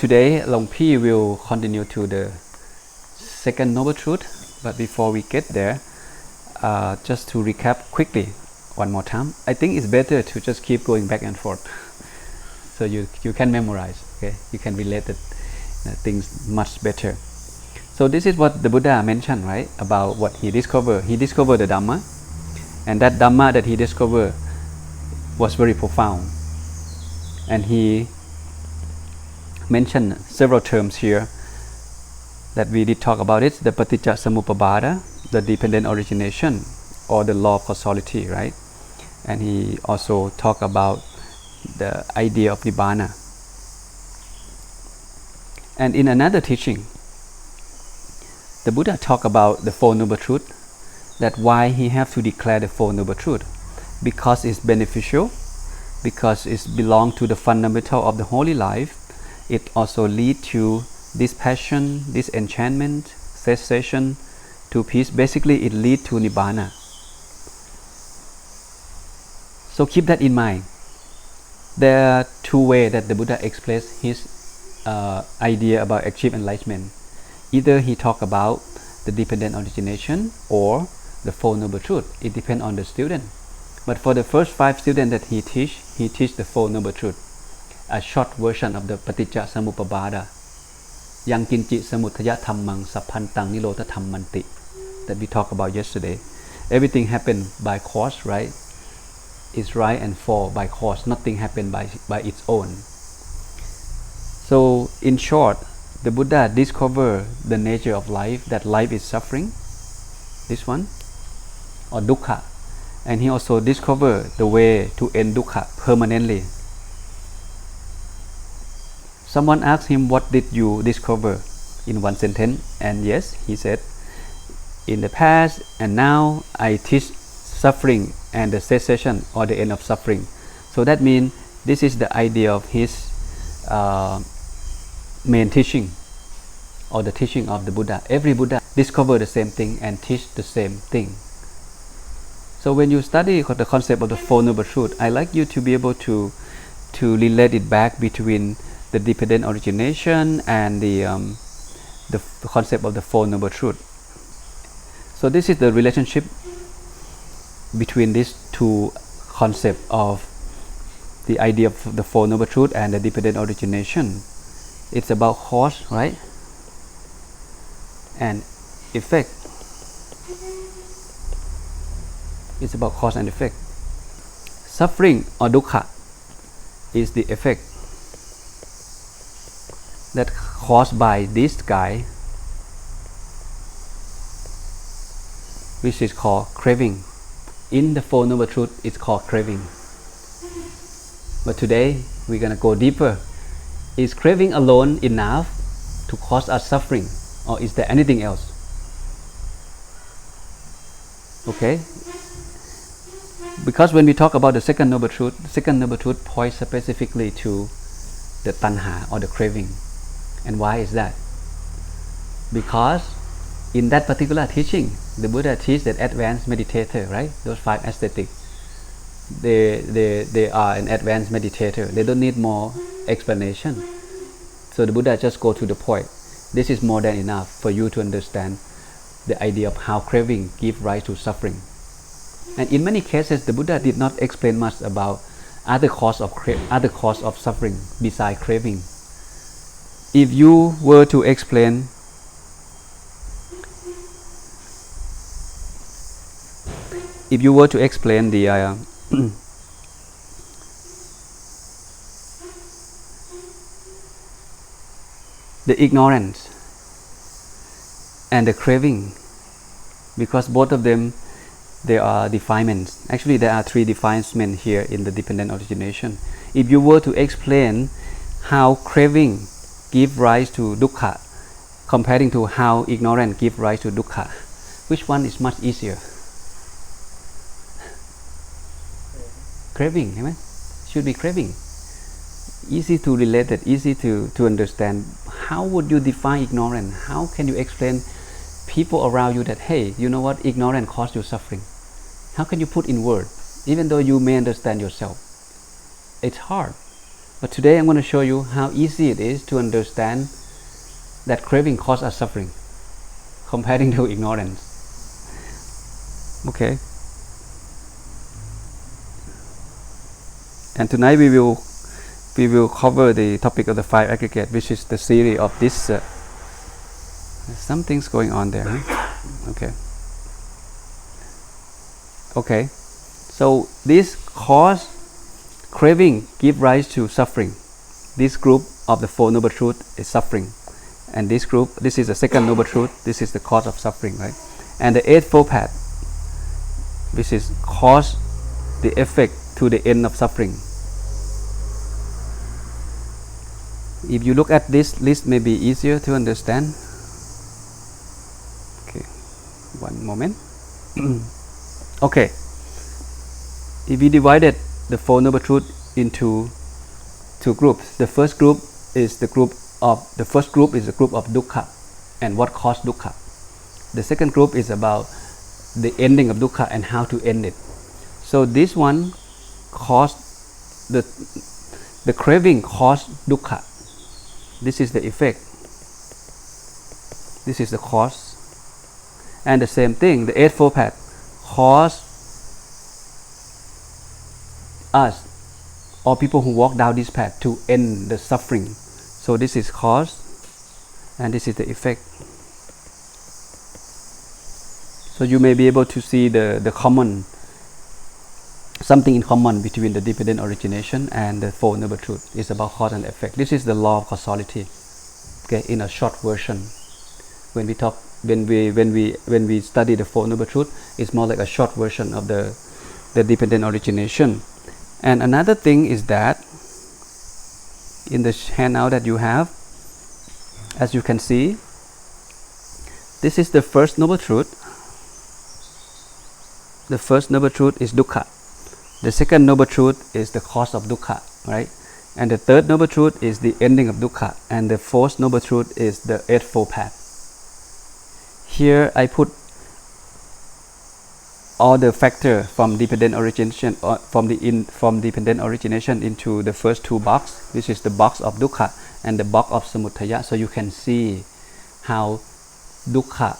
today, Long P will continue to the second noble truth. But before we get there, just to recap quickly one more time, I think it's better to just keep going back and forth, so you can memorize. Okay, you can relate the things much better. So this is what the Buddha mentioned, right? About what he discovered. He discovered the Dhamma, and that Dhamma that he discovered was very profound. And he mentioned several terms here that we did talk about it: the paticca samuppabbada, the dependent origination, or the law of causality, right? And he also talked about the idea of nibbana. And in another teaching, the Buddha talked about the Four Noble Truths, that why he have to declare the Four Noble Truths, because it's beneficial, because it belongs to the fundamental of the holy life. It also leads to dispassion, disenchantment, cessation, to peace. Basically, it leads to nibbana. So keep that in mind. There are two ways that the Buddha expressed his idea about achieve enlightenment. Either he talk about the dependent origination or the Four Noble Truths. It depends on the student. But for the first 5 students that he teach the Four Noble Truths, a short version of the paticca samuppabbada, yang kinci samudhaya dhammang sappantang nirodha dhammanti, that we talked about yesterday. Everything happened by cause, right? It's rise and fall by cause. Nothing happened by its own. So in short, the Buddha discovered the nature of life, that life is suffering, this one, or dukkha. And he also discovered the way to end dukkha permanently. Someone asked him, what did you discover in one sentence? And yes, he said, in the past and now I teach suffering and the cessation or the end of suffering. So that means this is the idea of his main teaching, or the teaching of the Buddha. Every Buddha discovered the same thing and teach the same thing. So when you study the concept of the Four Noble Truths, I like you to be able to relate it back between the dependent origination and the concept of the Four Noble Truths. So this is the relationship between these two concepts of the idea of the Four Noble Truths and the dependent origination. It's about cause, right? And effect. It's about cause and effect. Suffering or dukkha is the effect that caused by this guy, which is called craving. In the Four Noble Truths, it's called craving. But today we're gonna go deeper. Is craving alone enough to cause us suffering, or is there anything else? Okay? Because when we talk about the Second Noble Truth, the Second Noble Truth points specifically to the tanha, or the craving. And why is that? Because in that particular teaching, the Buddha teaches that advanced meditator, right? Those 5 ascetics, they are an advanced meditator. They don't need more explanation. So the Buddha just go to the point. This is more than enough for you to understand the idea of how craving gives rise to suffering. And in many cases, the Buddha did not explain much about other cause of suffering besides craving. If you were to explain the the ignorance and the craving, because both of them, they are defilements. Actually, there are 3 defilements here in the dependent origination. If you were to explain how craving gives rise to dukkha, comparing to how ignorance gives rise to dukkha, which one is much easier? Craving, amen? Should be craving. Easy to relate it, easy to understand. How would you define ignorance? How can you explain people around you that, hey, you know what, ignorance causes you suffering? How can you put in words, even though you may understand yourself? It's hard. But today I'm going to show you how easy it is to understand that craving causes us suffering, comparing to ignorance. Okay. And tonight we will cover the topic of the five aggregate, which is the series of this. Something's going on there. Huh? Okay. So this cause craving give rise to suffering. This group of the Four Noble Truths is suffering, and this is the second Noble Truth. This is the cause of suffering, right? And the Eightfold Path, which is cause the effect to the end of suffering. If you look at this list, may be easier to understand. Okay, one moment. Okay, if we divided the Four Noble Truths into two groups, the first group is the group of dukkha and what caused dukkha. The second group is about the ending of dukkha and how to end it. So this one caused the craving caused dukkha. This is the effect. This is the cause. And the same thing, the Eightfold Path caused us or people who walk down this path to end the suffering. So this is cause and this is the effect. So you may be able to see the common, something in common between the dependent origination and the Four Noble Truths. It's about cause and effect. This is the law of causality. Okay, in a short version. When we study the Four Noble Truths, it's more like a short version of the dependent origination. And another thing is that in the handout that you have, as you can see, this is the first Noble Truth. The first Noble Truth is dukkha. The second Noble Truth is the cause of dukkha, right? And the third Noble Truth is the ending of dukkha. And the fourth Noble Truth is the Eightfold Path. Here I put all the factor from dependent origination from dependent origination into the first two boxes. This is the box of dukkha and the box of samudhaya, so you can see how dukkha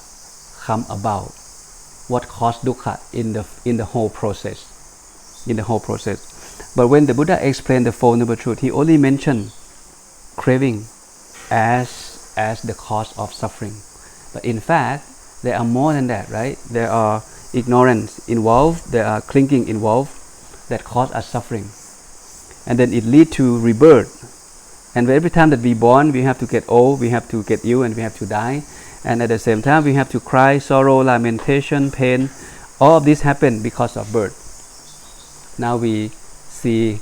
come about, what caused dukkha in the whole process. But when the Buddha explained the Four Noble Truths, he only mentioned craving as the cause of suffering. But in fact, there are more than that, right? There are ignorance involved, there are clinging involved that cause us suffering. And then it leads to rebirth. And every time that we born, we have to get old, we have to get ill, and we have to die. And at the same time, we have to cry, sorrow, lamentation, pain. All of this happen because of birth. Now we see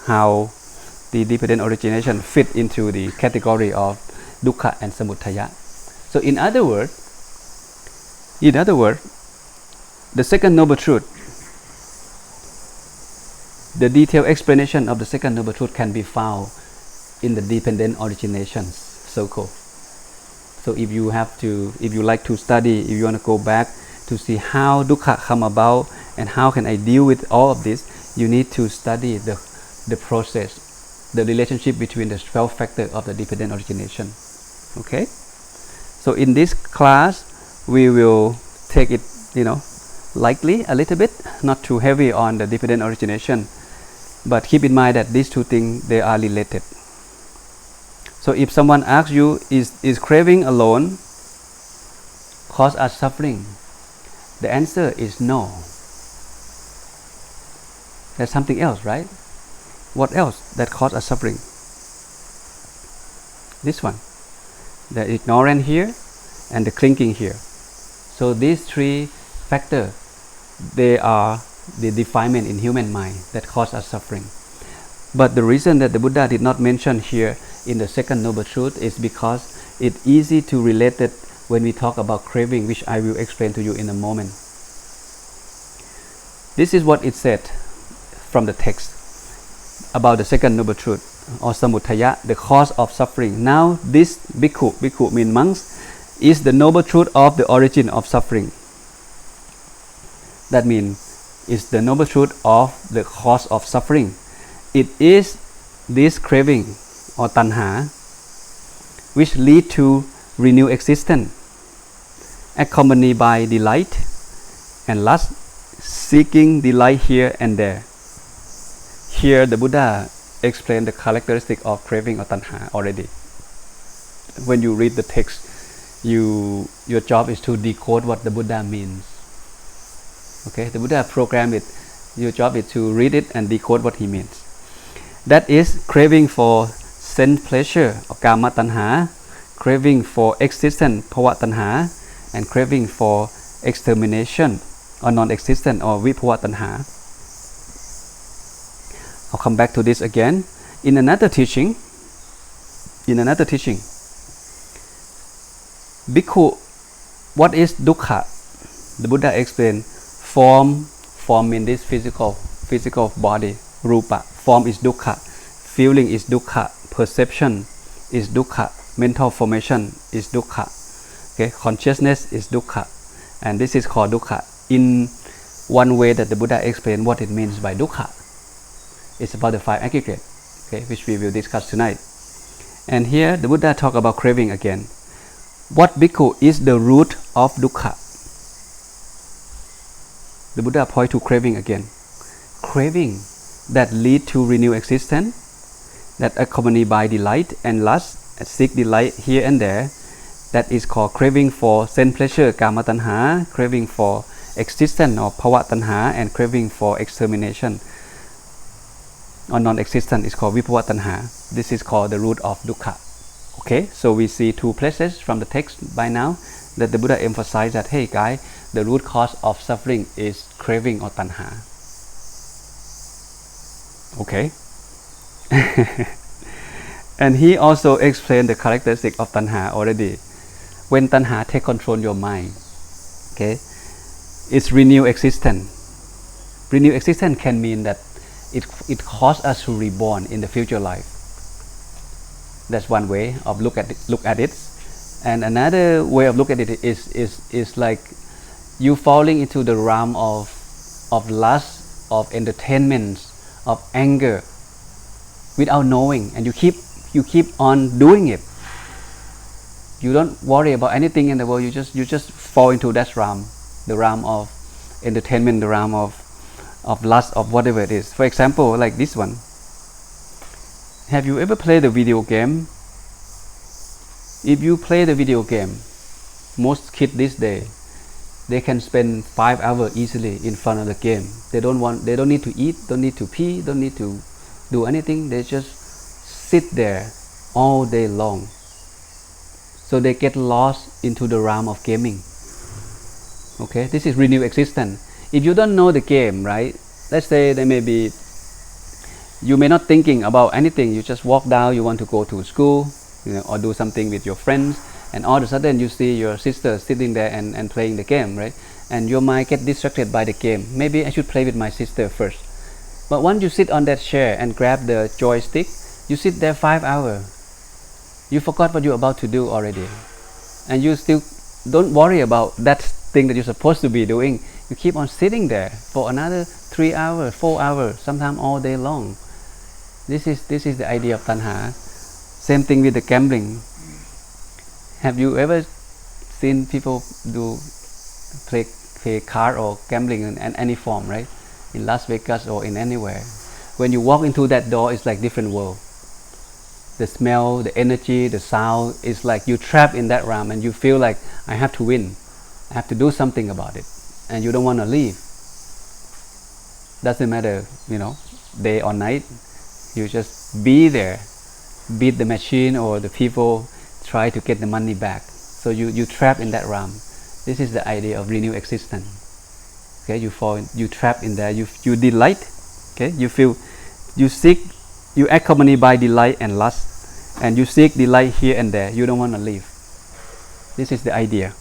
how the dependent origination fit into the category of dukkha and samudhaya. So in other words, the second Noble Truth, the detailed explanation of the second Noble Truth can be found in the dependent originations circle. So if you like to study, if you want to go back to see how dukkha come about and how can I deal with all of this, you need to study the process, the relationship between the 12 factors of the dependent origination. Okay? So in this class, we will take it, lightly a little bit, not too heavy on the dependent origination, but keep in mind that these two things, they are related. So if someone asks you, is craving alone cause us suffering? The answer is no. There's something else, right? What else that cause us suffering? This one, the ignorance here and the clinging here. So these three factors, they are the defilement in human mind that cause us suffering. But the reason that the Buddha did not mention here in the second Noble Truth is because it's easy to relate it when we talk about craving, which I will explain to you in a moment. This is what it said from the text about the second Noble Truth, or samudhaya, the cause of suffering. Now this bhikkhu means monks, is the Noble Truth of the origin of suffering. That means it's the Noble Truth of the cause of suffering. It is this craving or tanha, which lead to renewed existence, accompanied by delight and lust, seeking delight here and there. Here the Buddha explained the characteristic of craving or tanha already. When you read the text, your job is to decode what the Buddha means. Okay, the Buddha programmed it. Your job is to read it and decode what he means. That is craving for sense pleasure or kama tanha, craving for existence bhava tanha, and craving for extermination or non-existent or vibhava tanha. I'll come back to this again. In another teaching, Bhikkhu, what is dukkha? The Buddha explained, form means this physical body, rupa. Form is dukkha, feeling is dukkha, perception is dukkha, mental formation is dukkha. Okay, consciousness is dukkha, and this is called dukkha. In one way that the Buddha explained what it means by dukkha, it's about the five aggregate, okay, which we will discuss tonight. And here the Buddha talk about craving again. What bhikkhu is the root of dukkha? The Buddha point to craving again. Craving that lead to renewed existence, that accompanied by delight and lust, and seek delight here and there. That is called craving for sense pleasure, kama tanha, craving for existence or bhava tanha, and craving for extermination or non-existent is called vibhava tanha. This is called the root of dukkha. Okay, so we see two places from the text by now that the Buddha emphasized that, hey guys, the root cause of suffering is craving or tanha. Okay. And he also explained the characteristic of tanha already. When tanha take control your mind, okay, it's renewed existence. Renewed existence can mean that it causes us to reborn in the future life. That's one way of look at it. And another way of look at it is like you falling into the realm of lust, of entertainment, of anger, without knowing, and you keep on doing it. You don't worry about anything in the world. You just fall into that realm, the realm of entertainment, the realm of lust, of whatever it is. For example, like this one. Have you ever played a video game? If you play the video game, most kids these days, they can spend 5 hours easily in front of the game. They don't need to eat, don't need to pee, don't need to do anything. They just sit there all day long. So they get lost into the realm of gaming. Okay, this is renewed existence. If you don't know the game, right? Let's say there may be, you may not thinking about anything. You just walk down, you want to go to school, or do something with your friends, and all of a sudden you see your sister sitting there and playing the game, right? And your mind get distracted by the game. Maybe I should play with my sister first. But once you sit on that chair and grab the joystick, you sit there 5 hours. You forgot what you're about to do already, and you still don't worry about that thing that you're supposed to be doing. You keep on sitting there for another 3 hours, 4 hours, sometimes all day long. This is the idea of tanha. Same thing with the gambling. Have you ever seen people play card or gambling in any form, right? In Las Vegas or in anywhere. When you walk into that door, it's like different world. The smell, the energy, the sound, is like you trapped in that realm, and you feel like I have to win. I have to do something about it, and you don't want to leave. Doesn't matter, day or night. You just be there, beat the machine or the people, try to get the money back. So you trap in that realm. This is the idea of renewed existence. Okay, you trap in there. You delight. Okay, you seek, you accompanied by delight and lust, and you seek delight here and there. You don't want to leave. This is the idea.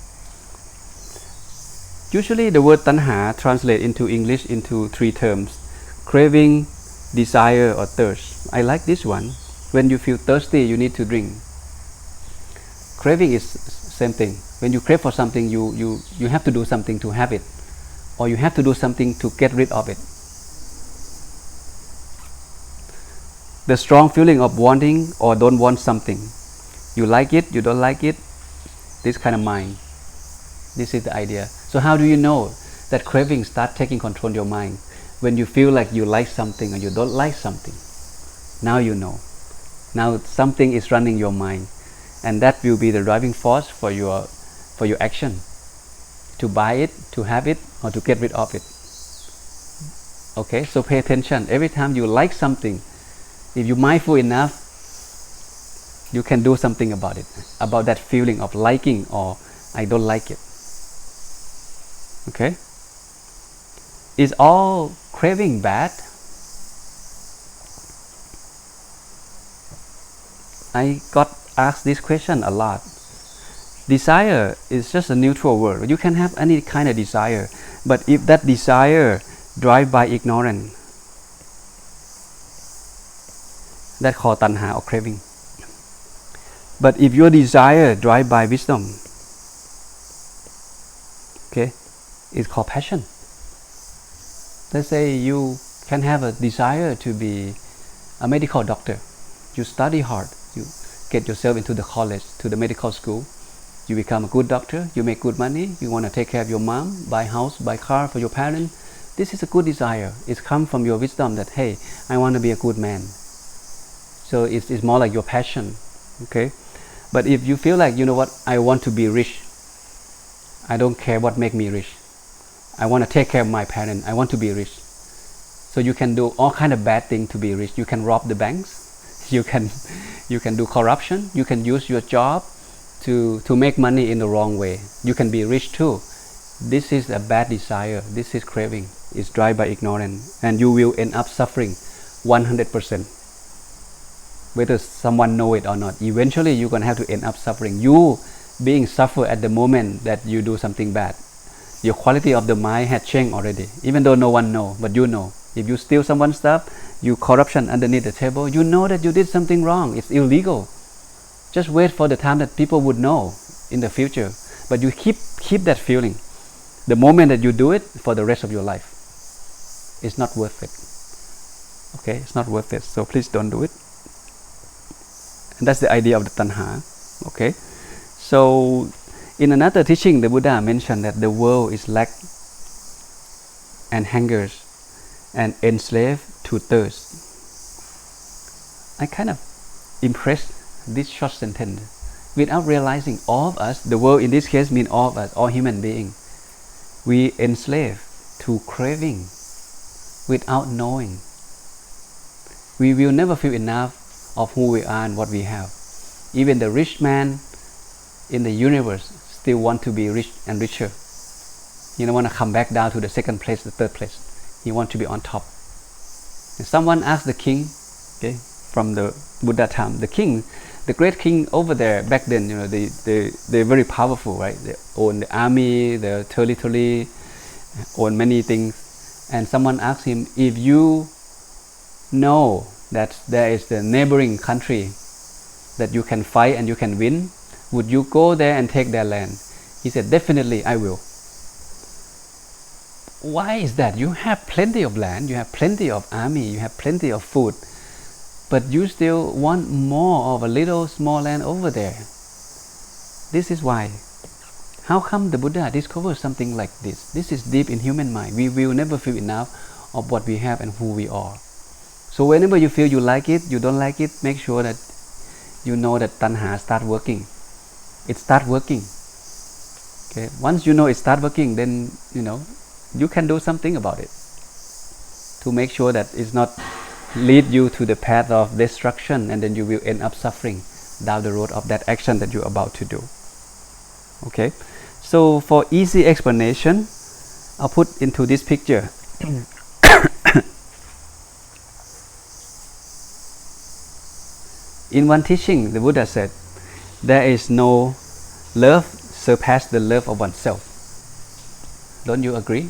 Usually the word tanha translates into English into 3 terms: craving, desire, or thirst. I like this one. When you feel thirsty, you need to drink. Craving is same thing. When you crave for something, you have to do something to have it, or you have to do something to get rid of it. the strong feeling of wanting or don't want something. You like it, you don't like it, this kind of mind. This is the idea. So how do you know that craving start taking control of your mind? When you feel like you like something or you don't like something. Now you know. Now something is running your mind, and that will be the driving force for your action. To buy it, to have it, or to get rid of it. Okay, so pay attention. Every time you like something, if you're mindful enough, you can do something about it, about that feeling of liking or I don't like it. Okay? Is all craving bad? I got asked this question a lot. Desire is just a neutral word. You can have any kind of desire, but if that desire driven by ignorance, that called tanha or craving. But if your desire driven by wisdom, okay, it's called passion. Let's say you can have a desire to be a medical doctor. You study hard, you get yourself into the college, to the medical school. You become a good doctor, you make good money, you want to take care of your mom, buy house, buy car for your parents. This is a good desire. It's come from your wisdom that, hey, I want to be a good man. So it's more like your passion, okay? But if you feel like, you know what, I want to be rich. I don't care what make me rich. I want to take care of my parents. I want to be rich. So you can do all kind of bad things to be rich. You can rob the banks. You can do corruption. You can use your job to make money in the wrong way. You can be rich too. This is a bad desire. This is craving. It's driven by ignorance, and you will end up suffering 100%. Whether someone know it or not, eventually you're gonna have to end up suffering. You being suffer at the moment that you do something bad. Your quality of the mind had changed already, even though no one know, but you know. If you steal someone's stuff, you corruption underneath the table, you know that you did something wrong. It's illegal. Just wait for the time that people would know in the future. But you keep that feeling. The moment that you do it for the rest of your life, it's not worth it. Okay, it's not worth it. So please don't do it. And that's the idea of the tanha. Okay, so in another teaching, the Buddha mentioned that the world is lack and hungers and enslaved to thirst. I kind of impressed this short sentence without realizing all of us, the world in this case means all of us, all human beings, we enslaved to craving without knowing. We will never feel enough of who we are and what we have. Even the rich man in the universe still want to be rich and richer. He don't want to come back down to the second place, the third place. He want to be on top. And someone asked the king, okay, from the Buddha time, the king, the great king over there back then, you know, they're very powerful, right? They own the army, the territory, own many things. And someone asked him, if you know that there is the neighboring country that you can fight and you can win, would you go there and take their land? He said, definitely I will. Why is that? You have plenty of land, you have plenty of army, you have plenty of food, but you still want more of a little small land over there. This is why. How come the Buddha discovered something like this? This is deep in human mind. We will never feel enough of what we have and who we are. So whenever you feel you like it, you don't like it, make sure that you know that tanha start working. It start working. Okay. Once you know it start working, then you know you can do something about it to make sure that it's not lead you to the path of destruction, and then you will end up suffering down the road of that action that you're about to do. Okay. So for easy explanation, I'll put into this picture. In one teaching, the Buddha said, there is no love surpass the love of oneself. Don't you agree?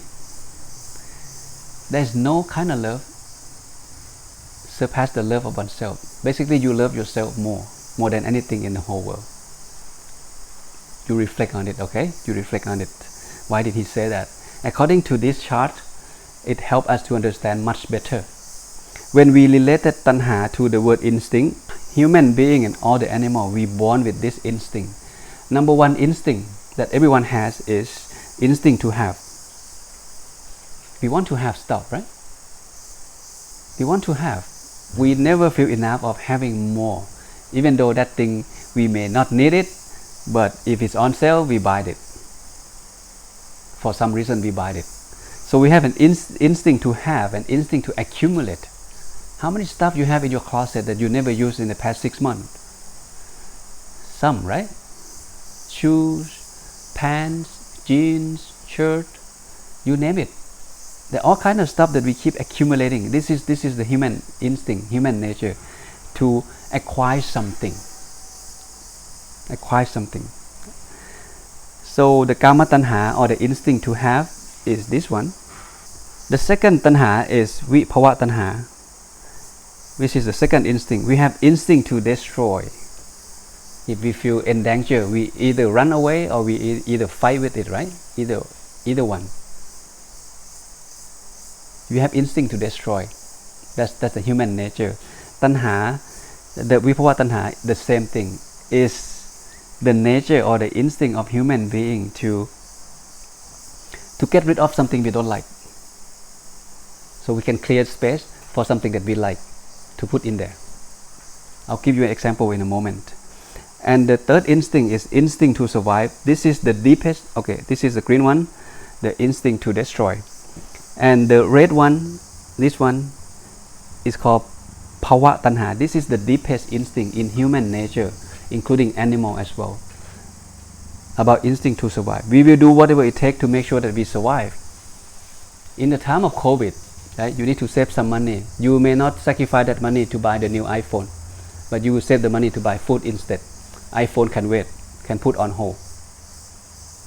There is no kind of love surpass the love of oneself. Basically, you love yourself more than anything in the whole world. You reflect on it, okay? You reflect on it. Why did he say that? According to this chart, it helps us to understand much better. When we related tanha to the word instinct, human being and all the animal, we born with this instinct. Number one instinct that everyone has is instinct to have. We want to have stuff, right? We want to have. We never feel enough of having more, even though that thing we may not need it, but if it's on sale, we buy it. For some reason, we buy it. So we have an instinct to have, an instinct to accumulate. How many stuff you have in your closet that you never used in the past 6 months? Some, right? Shoes, pants, jeans, shirt, you name it. There are all kinds of stuff that we keep accumulating. This is the human instinct, human nature, to acquire something. Acquire something. So the kama tanha, or the instinct to have, is this one. The second tanha is vibhava tanha, which is the second instinct. We have instinct to destroy. If we feel in danger, we either run away or we either fight with it, right? Either one. We have instinct to destroy. That's the human nature. Tanha, the vibhava tanha, the same thing, is the nature or the instinct of human being to get rid of something we don't like. So we can clear space for something that we like to put in there. I'll give you an example in a moment. And the third instinct is instinct to survive. This is the deepest. Okay, this is the green one, the instinct to destroy. And the red one, this one, is called bhava tanha. This is the deepest instinct in human nature, including animal as well, about instinct to survive. We will do whatever it takes to make sure that we survive. In the time of COVID, right, you need to save some money. You may not sacrifice that money to buy the new iPhone, but you will save the money to buy food instead. iPhone can wait, can put on hold.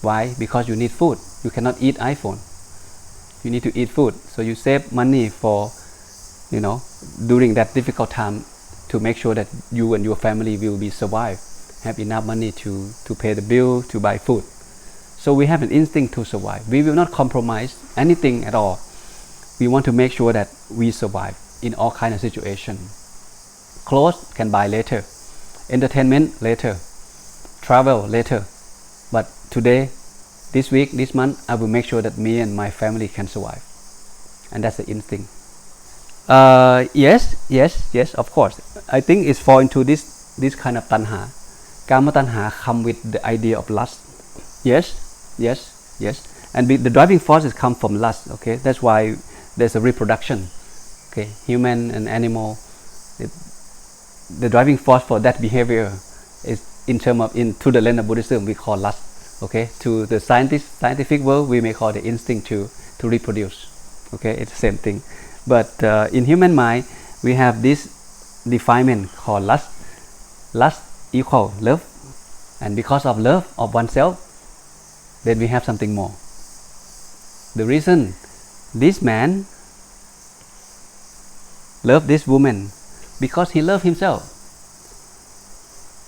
Why? Because you need food. You cannot eat iPhone. You need to eat food. So you save money for, during that difficult time, to make sure that you and your family will be survive, have enough money to pay the bill, to buy food. So we have an instinct to survive. We will not compromise anything at all. We want to make sure that we survive in all kinds of situations. Clothes can buy later. Entertainment later. Travel later. But today, this week, this month, I will make sure that me and my family can survive. And that's the instinct. Yes, of course. I think it's fall into this kind of tanha. Kama tanha come with the idea of lust. Yes. And the driving forces come from lust. Okay, that's why there's a reproduction. Okay, human and animal. The driving force for that behavior is to the lens of Buddhism we call lust. Okay, to the scientific world we may call the instinct to reproduce. Okay, it's the same thing. But in human mind, we have this definement called lust. Lust equal love, and because of love of oneself, then we have something more. The reason this man loved this woman, because he loved himself.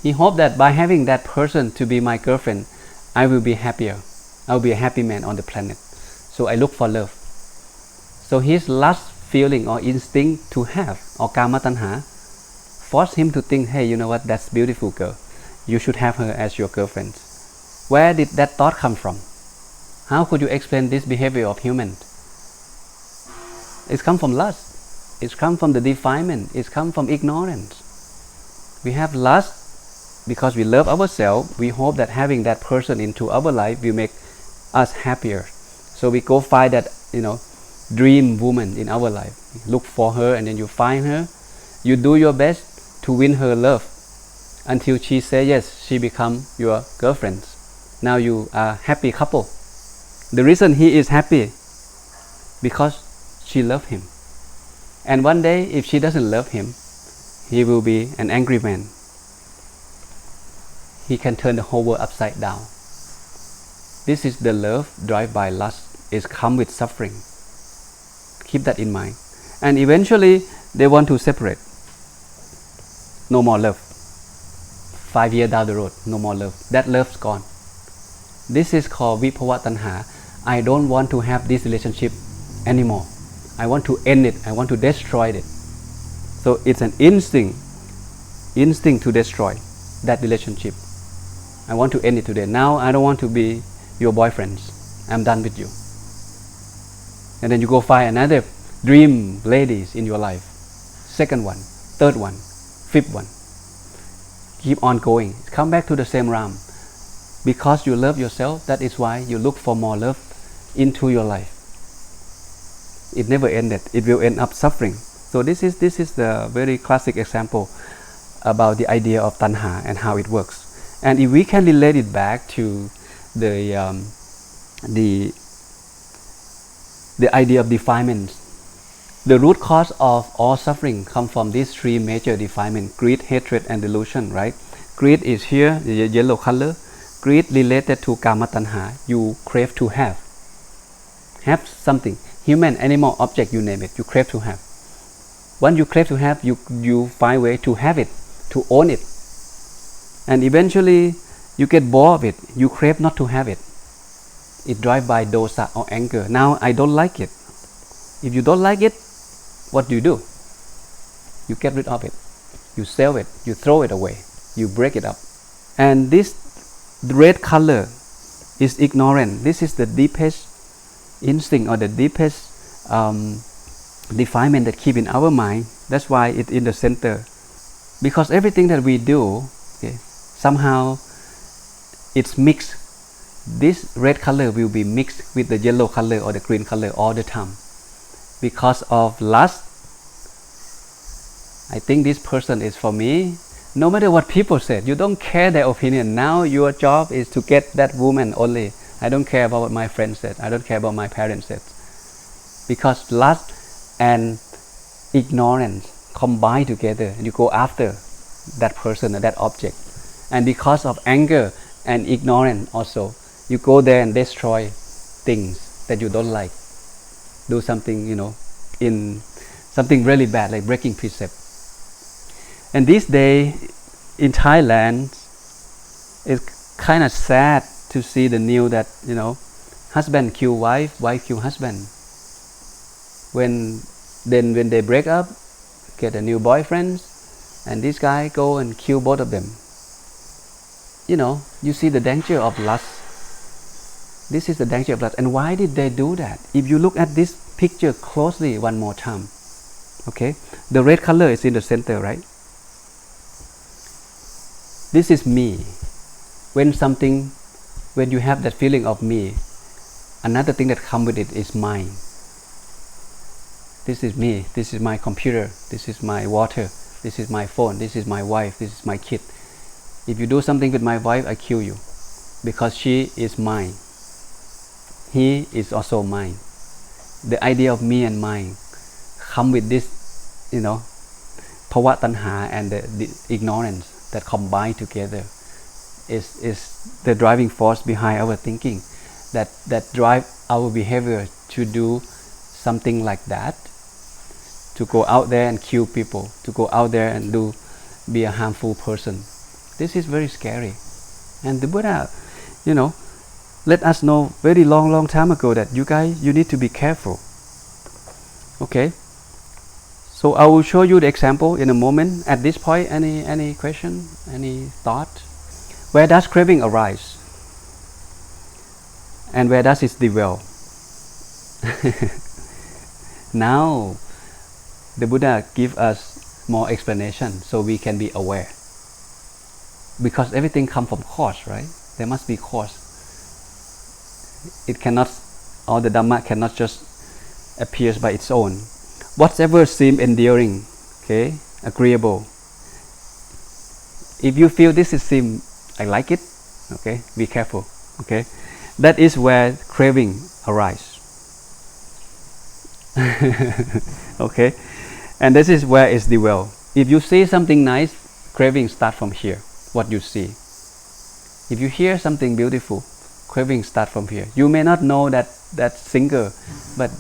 He hoped that by having that person to be my girlfriend, I will be happier. I will be a happy man on the planet. So I look for love. So his lust feeling or instinct to have, or kama tanha, forced him to think, hey, you know what, that's beautiful girl. You should have her as your girlfriend. Where did that thought come from? How could you explain this behavior of human? It's come from lust. It's come from the defilement. It's come from ignorance. We have lust because we love ourselves. We hope that having that person into our life will make us happier. So we go find that, dream woman in our life. Look for her, and then you find her. You do your best to win her love until she says yes, she become your girlfriend. Now you are a happy couple. The reason he is happy, because she loves him. And one day, if she doesn't love him, he will be an angry man. He can turn the whole world upside down. This is the love driven by lust. It's come with suffering. Keep that in mind. And eventually, they want to separate. No more love. 5 years down the road, no more love. That love's gone. This is called vibhava tanha. I don't want to have this relationship anymore. I want to end it. I want to destroy it. So it's an instinct to destroy that relationship. I want to end it today. Now I don't want to be your boyfriend. I'm done with you. And then you go find another dream ladies in your life. Second one, third one, fifth one. Keep on going. Come back to the same realm. Because you love yourself, that is why you look for more love into your life. It never ended. It will end up suffering. So this is the very classic example about the idea of tanha and how it works. And if we can relate it back to the idea of defilements, the root cause of all suffering come from these three major defilements: greed, hatred, and delusion. Right? Greed is here, the yellow color. Greed related to kama tanha. You crave to have something, human, animal, object, you name it. You crave to have. Once you crave to have, you find way to have it, to own it, and eventually you get bored of it. You crave not to have it. It drives by dosa or anger. Now I don't like it. If you don't like it, what do? You get rid of it. You sell it. You throw it away. You break it up. And this red color is ignorant. This is the deepest instinct or the deepest defilement that keep in our mind. That's why it's in the center. Because everything that we do, okay, somehow it's mixed. This red color will be mixed with the yellow color or the green color all the time. Because of lust, I think this person is for me. No matter what people said, you don't care their opinion. Now your job is to get that woman only. I don't care about what my friends said. I don't care about my parents said. Because lust and ignorance combine together, and you go after that person or that object. And because of anger and ignorance also, you go there and destroy things that you don't like. Do something, in something really bad, like breaking precept. And this day in Thailand, it's kind of sad to see the news that, husband kill wife, wife kill husband. When they break up, get a new boyfriend, and this guy go and kill both of them. You see the danger of lust. This is the danger of lust. And why did they do that? If you look at this picture closely one more time, okay, the red color is in the center, right? This is me. When you have that feeling of me, another thing that comes with it is mine. This is me. This is my computer. This is my water. This is my phone. This is my wife. This is my kid. If you do something with my wife, I kill you, because she is mine. He is also mine. The idea of me and mine come with this, bhava tanha and the ignorance that combine together is the driving force behind our thinking, that drive our behavior to do something like that, to go out there and kill people, to go out there and be a harmful person. This is very scary. And the Buddha, let us know very long time ago that you need to be careful. Okay? So I will show you the example in a moment. At this point, any question, any thought? Where does craving arise? And where does it dwell? Now, the Buddha gives us more explanation so we can be aware. Because everything comes from cause, right? There must be cause. It cannot, or the Dhamma cannot just appear by its own. Whatever seems endearing, okay, agreeable. If you feel this I like it, okay, be careful, okay. That is where craving arises. Okay, and this is where it's dwell. If you see something nice, craving starts from here. What you see. If you hear something beautiful, craving starts from here. You may not know that singer, but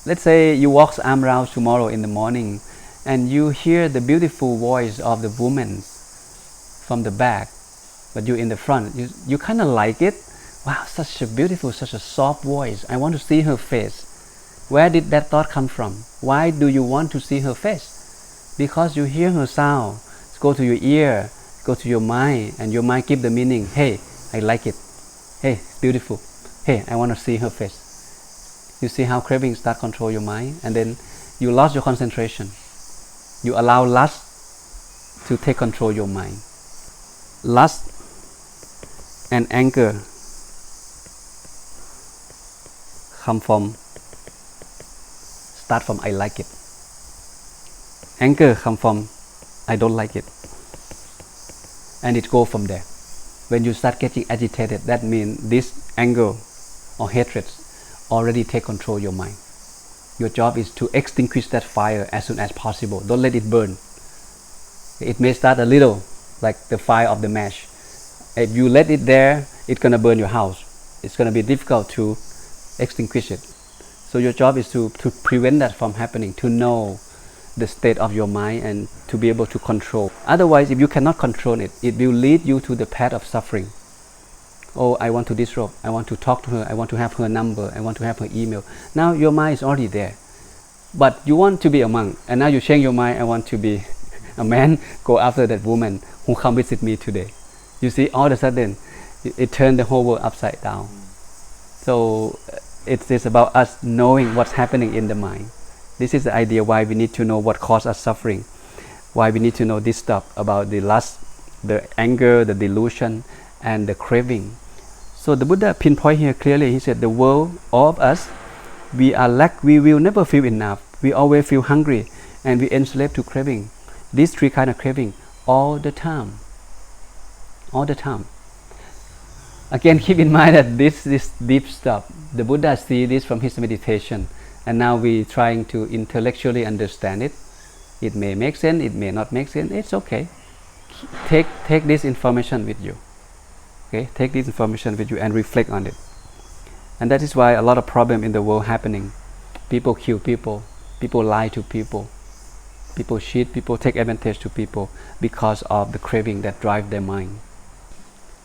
let's say you walk arm round tomorrow in the morning, and you hear the beautiful voice of the woman from the back, but you're in the front. You kind of like it. Wow, such a beautiful, such a soft voice. I want to see her face. Where did that thought come from? Why do you want to see her face? because you hear her sound, go to your ear, go to your mind, and your mind give the meaning. Hey, I like it. Hey, it's beautiful. Hey, I want to see her face. You see how craving start control your mind, and then you lost your concentration. You allow lust to take control your mind. Lust and anger start from I like it. Anger come from I don't like it, and it go from there. When you start getting agitated, that means this anger or hatred already take control your mind. Your job is to extinguish that fire as soon as possible. Don't let it burn. It may start a little, like the fire of the match. If you let it there, it's gonna burn your house. It's gonna be difficult to extinguish it. So your job is to prevent that from happening, to know the state of your mind and to be able to control. Otherwise, if you cannot control it, it will lead you to the path of suffering. Oh, I want to disrobe. I want to talk to her. I want to have her number. I want to have her email. Now your mind is already there. But you want to be a monk, and now you change your mind. I want to be a man. Go after that woman who come visit me today. You see, all of a sudden, it turned the whole world upside down. So it is about us knowing what's happening in the mind. This is the idea why we need to know what causes us suffering. Why we need to know this stuff about the lust, the anger, the delusion, and the craving. So the Buddha pinpoint here clearly. He said, the world, all of us, we will never feel enough. We always feel hungry, and we enslaved to craving. These three kind of craving all the time. All the time. Again, keep in mind that this is deep stuff. The Buddha see this from his meditation, and now we trying to intellectually understand it. It may make sense, it may not make sense. It's okay. Take this information with you. Okay, take this information with you and reflect on it. And that is why a lot of problem in the world happening. People kill people. People lie to people. People cheat. People take advantage to people because of the craving that drive their mind.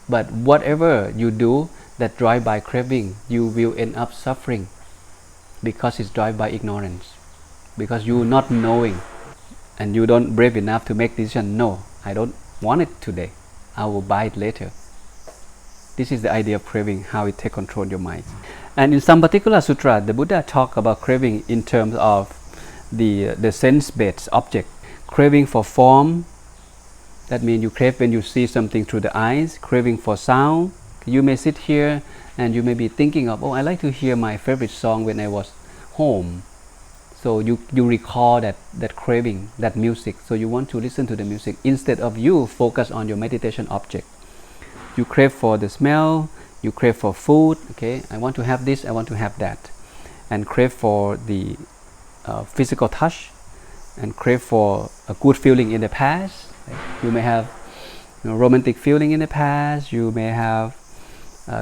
But whatever you do that drive by craving, you will end up suffering because it's drive by ignorance. Because you not knowing, and you don't brave enough to make decision. No, I don't want it today. I will buy it later. This is the idea of craving, how it take control your mind. And in some particular sutra, the Buddha talk about craving in terms of the sense-based object. Craving for form, that means you crave when you see something through the eyes. Craving for sound. You may sit here and you may be thinking of, oh, I like to hear my favorite song when I was home. So you recall that craving, that music. So you want to listen to the music instead of you focus on your meditation object. You crave for the smell, you crave for food. Okay, I want to have this, I want to have that. And crave for the physical touch, and crave for a good feeling in the past. You may have romantic feeling in the past. You may have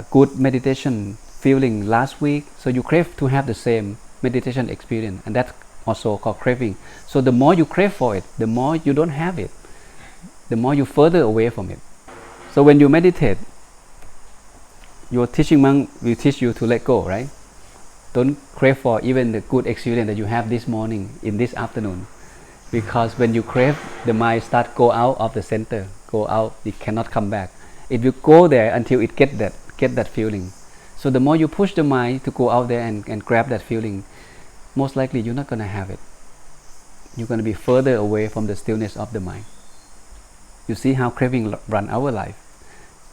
good meditation feeling last week. So you crave to have the same meditation experience, and that's also called craving. So the more you crave for it, the more you don't have it, the more you further away from it. So when you meditate, your teaching monk will teach you to let go, right? Don't crave for even the good experience that you have this morning, in this afternoon. Because when you crave, the mind start go out of the center, go out, it cannot come back. It will go there until it get that feeling. So the more you push the mind to go out there and grab that feeling, most likely you're not going to have it. You're going to be further away from the stillness of the mind. You see how craving run our life.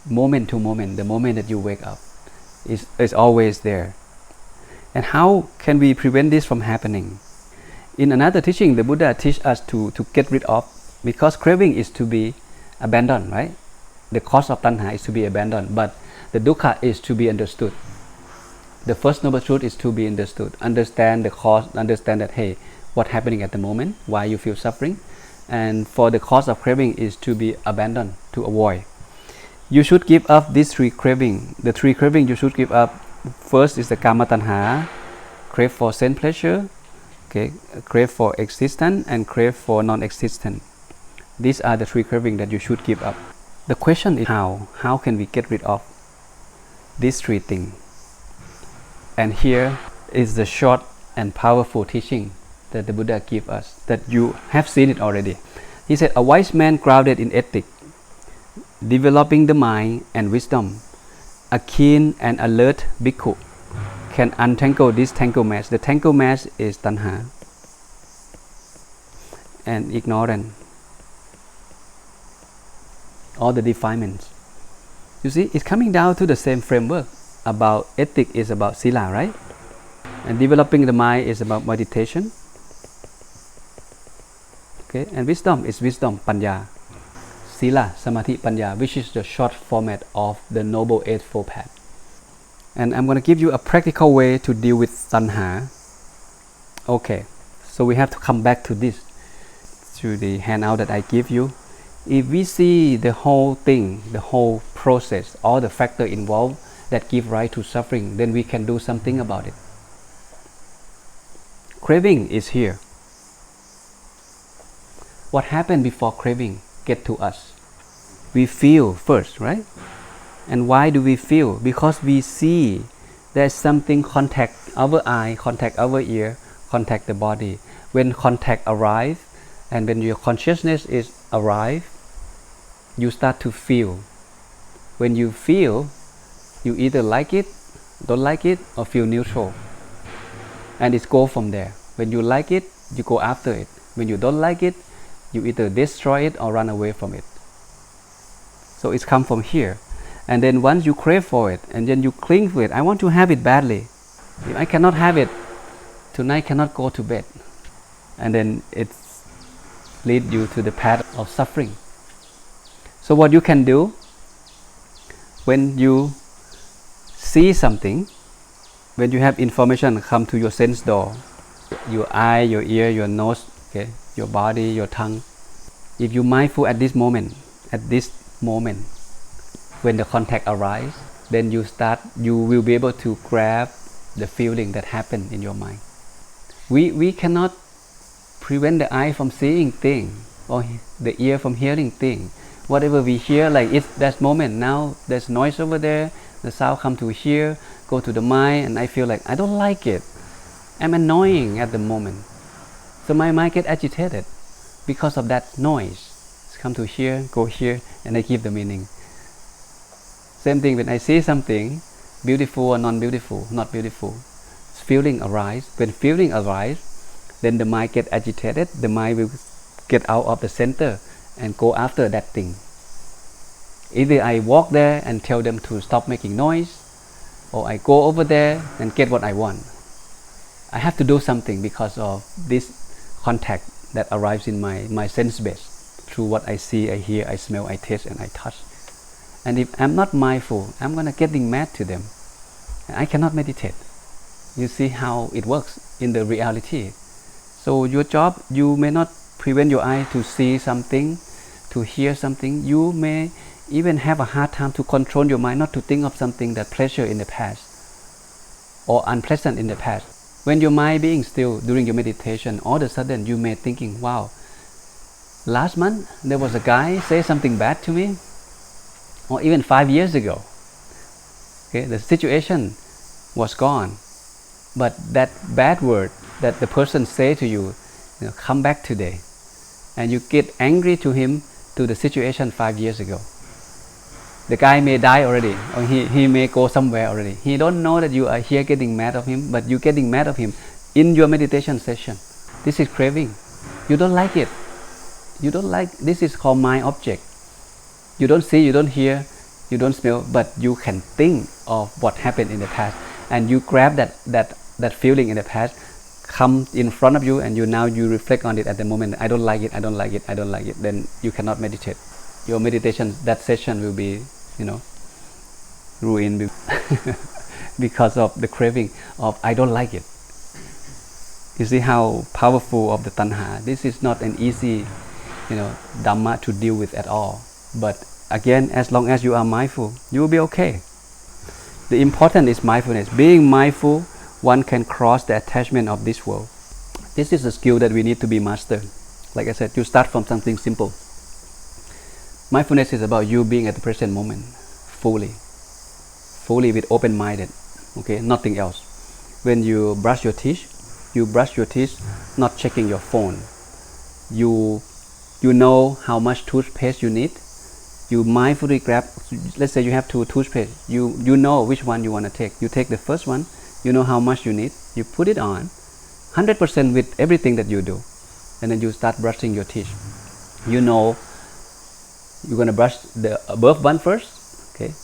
Moment to moment, the moment that you wake up is always there. And how can we prevent this from happening? In another teaching, the Buddha teach us to get rid of, because craving is to be abandoned, right? The cause of tanha is to be abandoned, but the dukkha is to be understood. The first noble truth is to be understood. Understand the cause, understand that, hey, what's happening at the moment, why you feel suffering. And for the cause of craving is to be abandoned, to avoid. You should give up these three craving. The three craving you should give up. First is the kama tanha, crave for sense pleasure, okay, crave for existence, and crave for non-existence. These are the three craving that you should give up. The question is how? How can we get rid of these three things? And here is the short and powerful teaching that the Buddha gave us, that you have seen it already. He said, a wise man grounded in ethics, developing the mind and wisdom, a keen and alert bhikkhu can untangle this tangled mass. The tangled mass is tanha and ignorance, all the defilements. You see, it's coming down to the same framework. About ethics is about sila, right? And developing the mind is about meditation. Okay, and wisdom is wisdom, panya. Sila, samadhi, panya, which is the short format of the Noble Eightfold Path. And I'm going to give you a practical way to deal with tanha. Okay, so we have to come back to this, to the handout that I give you. If we see the whole thing, the whole process, all the factors involved that give rise to suffering, then we can do something about it. Craving is here. What happened before craving get to us? We feel first, right? And why do we feel? Because we see there's something contact our eye, contact our ear, contact the body. When contact arrives, and when your consciousness is arrive, you start to feel. When you feel, you either like it, don't like it, or feel neutral. And it goes from there. When you like it, you go after it. When you don't like it, you either destroy it or run away from it. So it's come from here. And then once you crave for it, and then you cling to it, I want to have it badly. If I cannot have it, tonight cannot go to bed. And then it leads you to the path of suffering. So what you can do, when you see something, when you have information come to your sense door, your eye, your ear, your nose, okay, your body, your tongue, if you're mindful at this moment, when the contact arises, then you will be able to grab the feeling that happened in your mind. We cannot prevent the eye from seeing things or the ear from hearing things. Whatever we hear, like it's that moment, now there's noise over there, the sound come to here, go to the mind, and I feel like I don't like it. I'm annoying at the moment. So my mind get agitated because of that noise. It's come to here, go here, and I give the meaning. Same thing when I see something, beautiful or non-beautiful, not beautiful, feeling arise. When feeling arise, then the mind get agitated, the mind will get out of the center and go after that thing. Either I walk there and tell them to stop making noise, or I go over there and get what I want. I have to do something because of this contact that arrives in my sense base through what I see, I hear, I smell, I taste, and I touch. And if I'm not mindful, I'm gonna getting mad to them. And I cannot meditate. You see how it works in the reality. So your job, you may not prevent your eye to see something, to hear something. You may even have a hard time to control your mind not to think of something that pleasure in the past or unpleasant in the past. When your mind being still during your meditation, all of a sudden you may thinking, wow, last month there was a guy say something bad to me, or even 5 years ago. Okay, the situation was gone, but that bad word that the person say to you, come back today, and you get angry to him, to the situation 5 years ago. The guy may die already, or he may go somewhere already. He don't know that you are here getting mad of him, but you getting mad of him in your meditation session. This is craving. You don't like it. You don't like, this is called mind object. You don't see, you don't hear, you don't smell, but you can think of what happened in the past, and you grab that feeling in the past, come in front of you, and you reflect on it at the moment. I don't like it, I don't like it, I don't like it. Then you cannot meditate. Your meditation, that session will be, ruined because of the craving of I don't like it. You see how powerful of the tanha. This is not an easy, Dhamma to deal with at all. But again, as long as you are mindful, you will be okay. The important is mindfulness. Being mindful, one can cross the attachment of this world. This is a skill that we need to be mastered. Like I said, you start from something simple. Mindfulness is about you being at the present moment, fully with open-minded, okay, nothing else. When you brush your teeth, you brush your teeth not checking your phone. You know how much toothpaste you need. You mindfully grab, let's say you have 2 toothpaste. You know which one you want to take. You take the first one, you know how much you need. You put it on 100% with everything that you do. And then you start brushing your teeth. You know you're going to brush the above one first, okay?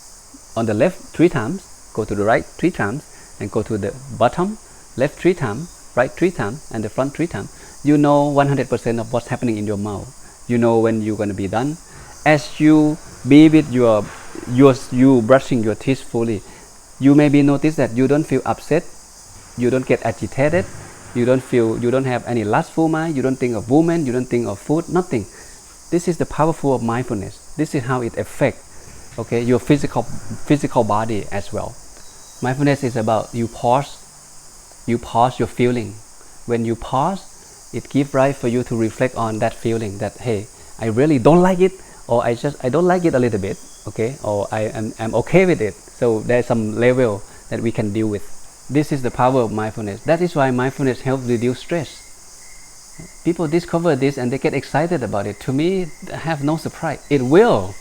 On the left 3 times, go to the right 3 times, and go to the bottom, left 3 times, right 3 times, and the front 3 times. You know 100% of what's happening in your mouth. You know when you're going to be done. As you be with you brushing your teeth fully, you maybe notice that you don't feel upset, you don't get agitated, you don't have any lustful mind, you don't think of women, you don't think of food, nothing. This is the powerful of mindfulness. This is how it affects, okay, your physical body as well. Mindfulness is about you pause your feeling. When you pause, it gives right for you to reflect on that feeling that, hey, I really don't like it, or I don't like it a little bit, okay, or I'm okay with it. So there's some level that we can deal with. This is the power of mindfulness. That is why mindfulness helps reduce stress. People discover this and they get excited about it. To me, I have no surprise. It will.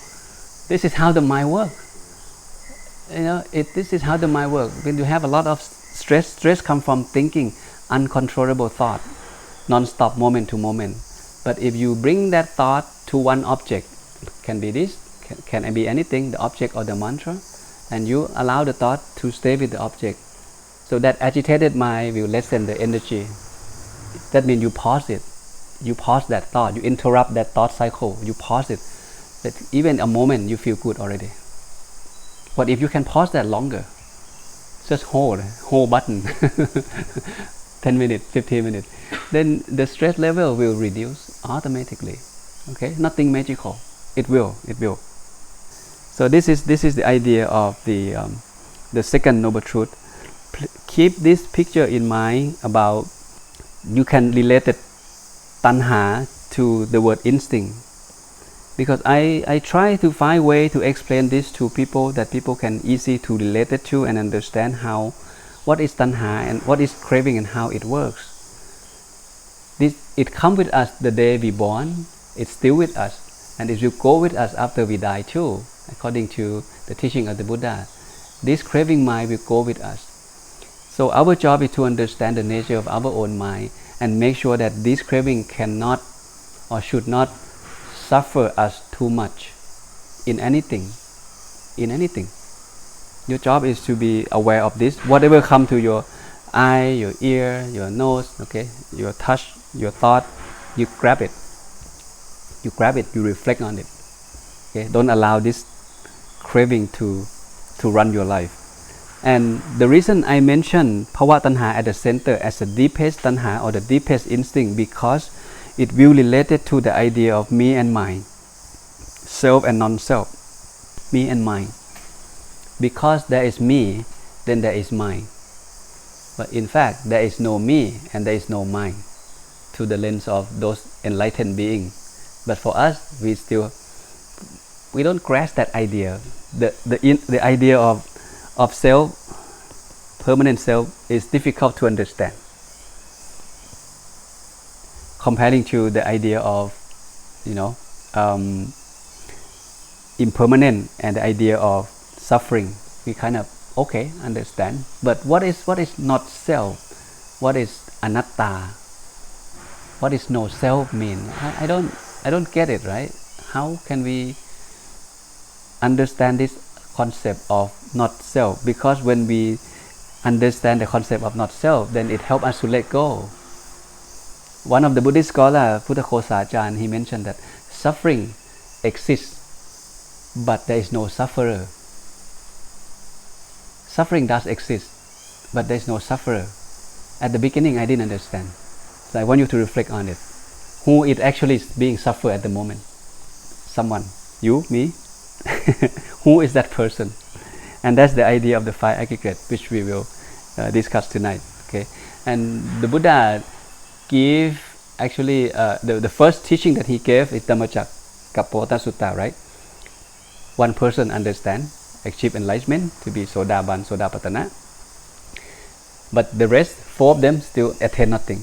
This is how the mind works. This is how the mind works. When you have a lot of stress comes from thinking, uncontrollable thought, non-stop, moment to moment. But if you bring that thought to one object, can be this, can be anything, the object or the mantra, and you allow the thought to stay with the object. So that agitated mind will lessen the energy. That means you pause it. You pause that thought. You interrupt that thought cycle. You pause it. That even a moment you feel good already. But if you can pause that longer, just hold button, 10 minutes, 15 minutes, then the stress level will reduce automatically. Okay, nothing magical. It will. So this is the idea of the second noble truth. Keep this picture in mind about you can relate the tanha to the word instinct, because I try to find way to explain this to people that people can easy to relate it to and understand what is tanha and what is craving and how it works. It comes with us the day we born. It's still with us, and it will go with us after we die too, according to the teaching of the Buddha. This craving mind will go with us. So our job is to understand the nature of our own mind and make sure that this craving cannot or should not suffer us too much in anything. Your job is to be aware of this. Whatever comes to your eye, your ear, your nose, okay, your touch, your thought, you grab it. You reflect on it. Okay? Don't allow this craving to run your life. And the reason I mention Bhava Tanha at the center as the deepest Tanha or the deepest instinct, because it will relate it to the idea of me and mine, self and non-self, me and mine. Because there is me, then there is mine. But in fact, there is no me and there is no mine to the lens of those enlightened beings. But for us, we don't grasp that idea. The idea of self, permanent self, is difficult to understand, comparing to the idea of impermanent and the idea of suffering. We kind of understand, but what is not self? What is anatta? What does no self mean? I don't get it, right? How can we understand this concept of not self? Because when we understand the concept of not self, then it helps us to let go. One of the Buddhist scholars, Puttakosa-chan, he mentioned that suffering exists, but there is no sufferer. Suffering does exist, but there is no sufferer. At the beginning, I didn't understand. So I want you to reflect on it. Who is actually being suffered at the moment? Someone. You? Me? Who is that person? And that's the idea of the 5 aggregates, which we will discuss tonight. Okay. And the Buddha gave actually the first teaching that he gave is Dhammacakkappavattana Sutta, right? One person understand, achieve enlightenment to be Sodaban, Sodapattana. but the rest, 4 of them, still attain nothing.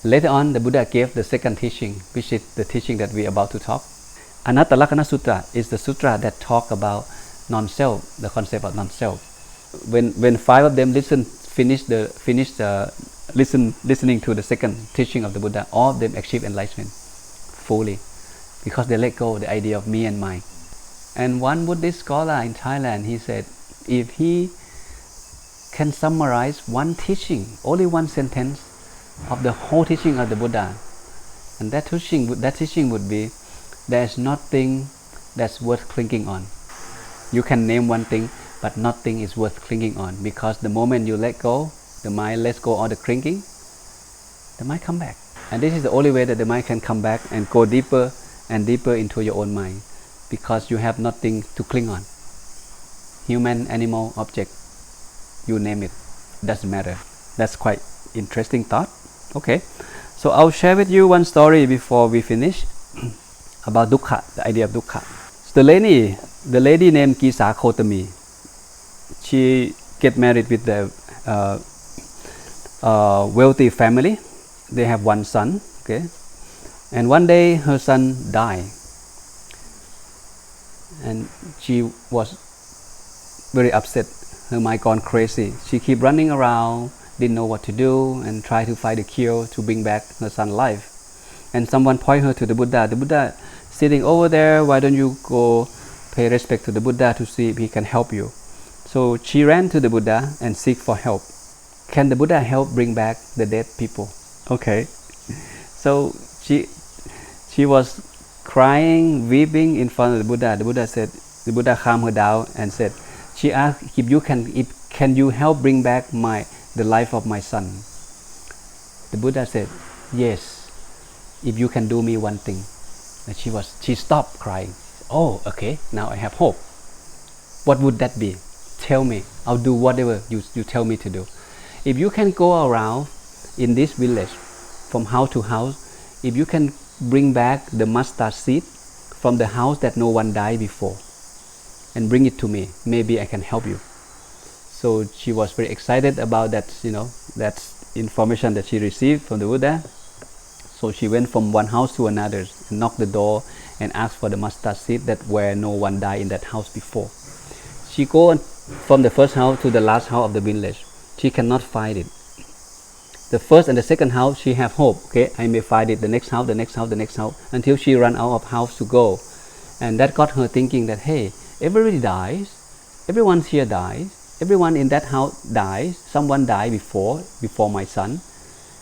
Later on, the Buddha gave the second teaching, which is the teaching that we are about to talk. Anattalakkana Sutta is the sutra that talk about non-self, the concept of non-self. When 5 of them finished listening to the second teaching of the Buddha, all of them achieved enlightenment fully, because they let go the idea of me and mine. And one Buddhist scholar in Thailand, he said, if he can summarize one teaching, only one sentence of the whole teaching of the Buddha, and that teaching would be, there is nothing that's worth clinging on. You can name one thing, but nothing is worth clinging on, because the moment you let go, the mind lets go all the clinging, the mind come back. And this is the only way that the mind can come back and go deeper and deeper into your own mind, because you have nothing to cling on. Human, animal, object, you name it, doesn't matter. That's quite interesting thought. Okay, so I'll share with you one story before we finish about dukkha, the idea of dukkha. So the lady named Kisa Gotami, she get married with the wealthy family. They have one son, okay, and one day her son died, and she was very upset. Her mind gone crazy. She keep running around, didn't know what to do, and try to find a cure to bring back her son's life. And someone point her to the Buddha. The Buddha sitting over there. Why don't you go pay respect to the Buddha to see if he can help you? So she ran to the Buddha and seek for help. Can the Buddha help bring back the dead people? Okay. So she was crying, weeping in front of the Buddha. The Buddha calmed her down and said, she asked, can you help bring back the life of my son? The Buddha said, yes, if you can do me one thing. And she stopped crying. Oh, okay, now I have hope. What would that be? Tell me. I'll do whatever you tell me to do. If you can go around in this village from house to house, if you can bring back the mustard seed from the house that no one died before, and bring it to me, maybe I can help you. So she was very excited about that, that information that she received from the Buddha. So she went from one house to another and knocked the door and asked for the mustard seed that where no one died in that house before. She go from the first house to the last house of the village. She cannot find it. The first and the second house, she have hope. Okay, I may find it. The next house, the next house, the next house, until she run out of house to go. And that got her thinking that, hey, everybody dies. Everyone here dies. Everyone in that house dies. Someone died before my son.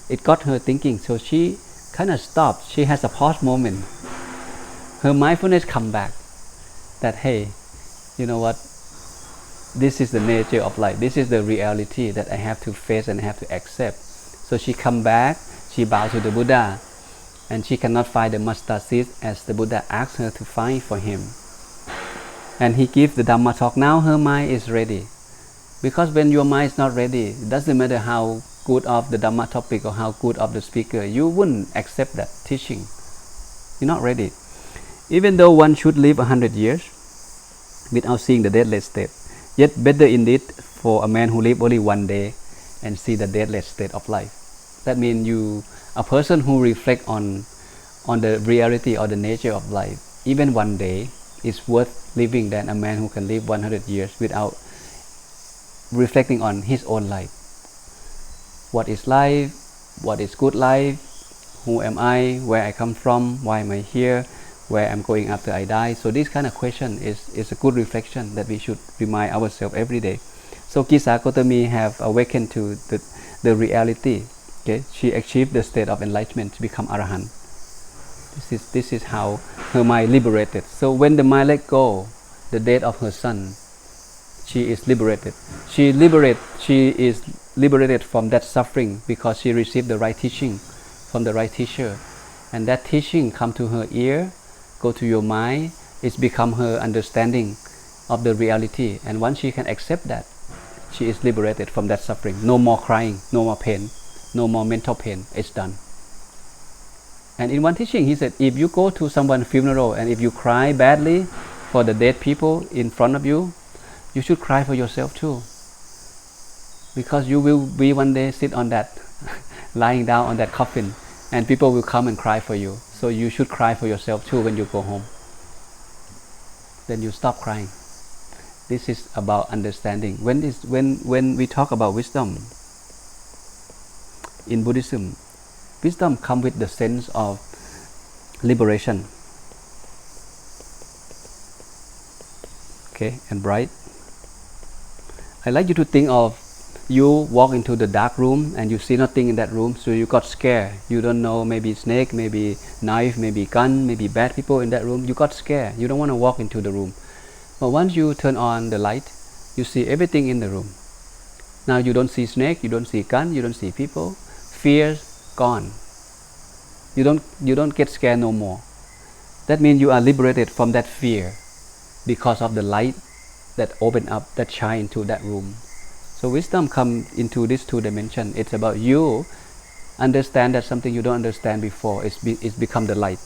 It got her thinking. So she kind of stopped. She has a pause moment. Her mindfulness come back. That, hey, you know what? This is the nature of life. This is the reality that I have to face and I have to accept. So she come back. She bow to the Buddha. And she cannot find the mustard seed as the Buddha asked her to find for him. And he gives the Dhamma talk. Now her mind is ready. Because when your mind is not ready, it doesn't matter how good of the Dhamma topic or how good of the speaker, you wouldn't accept that teaching. You're not ready. Even though one should live 100 years without seeing the deathless state, yet better indeed for a man who live only one day and see the deathless state of life. That means a person who reflect on the reality or the nature of life, even one day, is worth living than a man who can live 100 years without reflecting on his own life. What is life? What is good life? Who am I? Where I come from? Why am I here? Where I'm going after I die? So this kind of question is a good reflection that we should remind ourselves every day. So Kisa Gotami have awakened to the reality. Okay, she achieved the state of enlightenment to become Arahant. This is how her mind liberated. So when the mind let go the death of her son, she is liberated. She is liberated from that suffering because she received the right teaching from the right teacher, and that teaching come to her ear, go to your mind, it's become her understanding of the reality. And once she can accept that, she is liberated from that suffering. No more crying, no more pain, no more mental pain. It's done. And in one teaching, he said, if you go to someone's funeral and if you cry badly for the dead people in front of you, you should cry for yourself too. because you will be one day sit on that lying down on that coffin and people will come and cry for you. So you should cry for yourself too when you go home. Then you stop crying. This is about understanding. When we talk about wisdom in Buddhism, wisdom comes with the sense of liberation. Okay, and bright. I like you to think of you walk into the dark room and you see nothing in that room, so you got scared. You don't know, maybe snake, maybe knife, maybe gun, maybe bad people in that room. You got scared. You don't want to walk into the room. But once you turn on the light, you see everything in the room. Now you don't see snake, you don't see gun, you don't see people. Fear's gone. You don't get scared no more. That means you are liberated from that fear because of the light that open up, that shine into that room. So wisdom comes into these two dimensions. It's about you understand that something you don't understand before. It's become the light.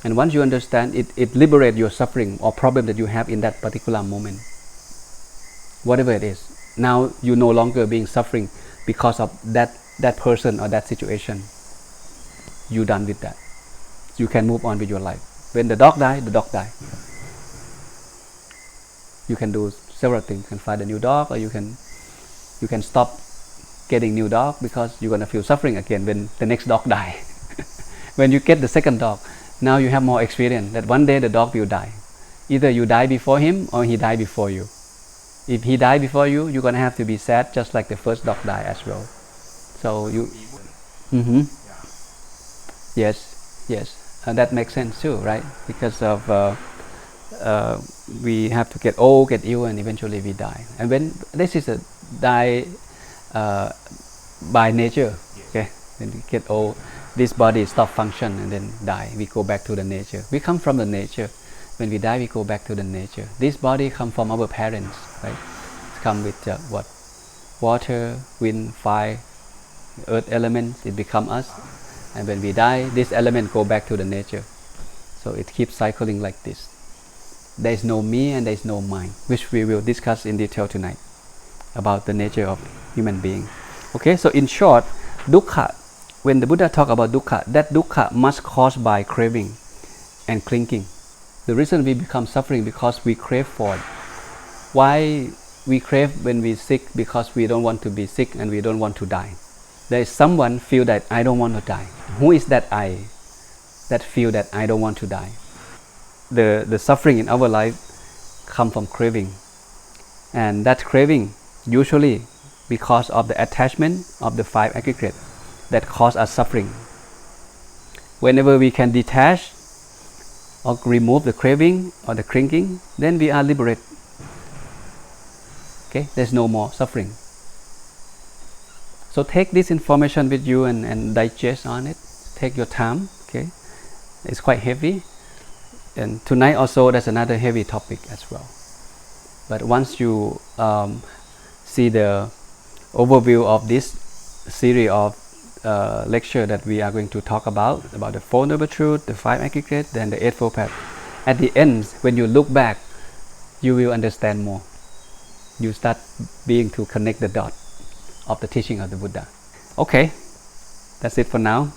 And once you understand, it liberates your suffering or problem that you have in that particular moment. Whatever it is. Now you no longer being suffering because of that person or that situation. You done with that. You can move on with your life. When the dog die, the dog die. You can do several things. You can find a new dog, or you can stop getting new dog because you're gonna feel suffering again when the next dog die. When you get the second dog, now you have more experience that one day the dog will die. Either you die before him or he die before you. If he die before you, you're gonna have to be sad just like the first dog die as well. So you, yes, that makes sense too, right? Because of we have to get old, get ill, and eventually we die. And when this is a die by nature, okay? When we get old, this body stop function and then die. We go back to the nature. We come from the nature. When we die, we go back to the nature. This body come from our parents, right? It come with what? Water, wind, fire, earth elements. It become us. And when we die, this element go back to the nature. So it keeps cycling like this. There is no me and there is no mine, which we will discuss in detail tonight about the nature of human being. Okay, so in short, dukkha, when the Buddha talk about dukkha, that dukkha must caused by craving and clinging. The reason we become suffering because we crave for it. Why we crave when we sick? Because we don't want to be sick and we don't want to die. There is someone feel that I don't want to die. Who is that I that feel that I don't want to die? The suffering in our life come from craving, and that craving usually because of the attachment of the five aggregate that cause us suffering. Whenever we can detach or remove the craving or the clinging, then we are liberated. Okay, there's no more suffering. So take this information with you and digest on it. Take your time. Okay, it's quite heavy. And tonight also there's another heavy topic as well. But once you see the overview of this series of lecture that we are going to talk about the Four Noble Truths, the five aggregates, then the Eightfold Path, at the end, when you look back, you will understand more. You start being to connect the dot of the teaching of the Buddha. Okay, that's it for now.